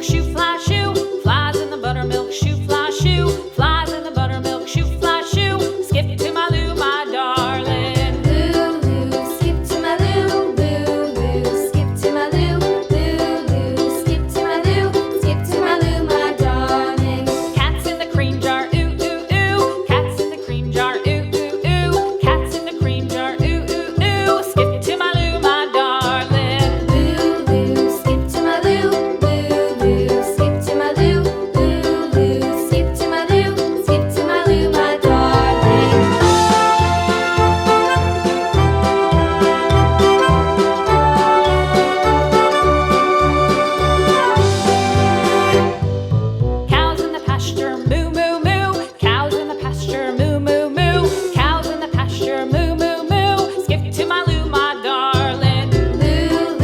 buttermilk shoe, fly shoe. Flies in the buttermilk shoe, fly shoe. Flies in the buttermilk shoe, fly shoe. Skip to my Lou, my darling. Lou, skip to my Lou, Lou, skip to my Lou, Lou, skip to my Lou, skip to my Lou, my darling. Cats in the cream jar, ooh, ooh, ooh. Cats in the cream jar, ooh, ooh, ooh. Cats in the cream jar, ooh, ooh, ooh. Skip to my Lou, my darling. Lou, skip to my Lou, Lou, skip to my Lou, Lou, skip to my Lou, skip to my Lou, my darling. Cows in the pasture, moo, moo, moo. Cows in the pasture, moo, moo, moo. Cows in the pasture, moo, moo, moo. Skip to my Lou, my darling. Lou,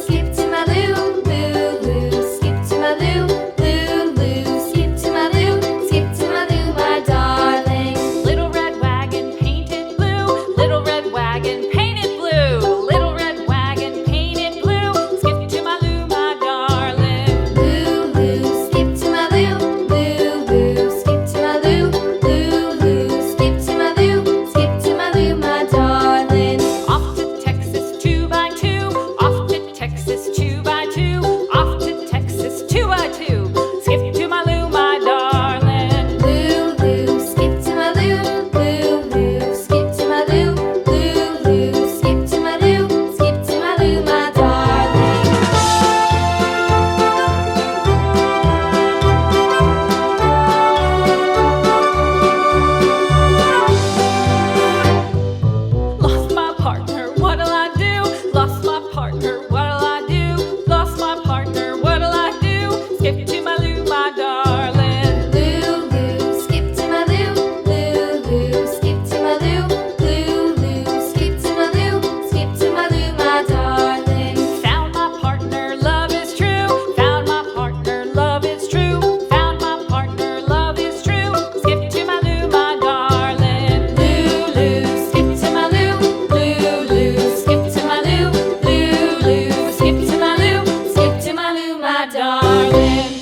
skip to my Lou, Lou, skip to my Lou, Lou, skip to my Lou, skip to my Lou, my darling. Little red wagon painted blue. Little red wagon painted blue. Little red wagon painted blue. Skip to my Lou, my darling. Lou, skip to my Lou, Lou, skip to my Lou, Lou, skip to my Lou, skip to my Lou, my darling. Off to Texas 2x2. Off to Texas 2x2. Off to Texas 2x2. Skip to my Lou, my darling. Lou, skip to my Lou, Lou, skip to my Lou, Lou, skip to my Lou, skip to my Lou, my darling. Lost my partner, what'll I do? Lost my partner, what'll I do? Lost my partner, what'll I do? Skip to my Lou, my darling. Lou, skip to my Lou, Lou, skip to my Lou, Lou, skip to my Lou, skip to my Lou, my darling. Found my partner, love is true. Found my partner, love is true. Found my partner, love is true. Skip to my Lou, my darling. Lou, skip to my Lou, Lou, skip to my Lou, Lou, skip to my Lou, skip to my Lou, my darling.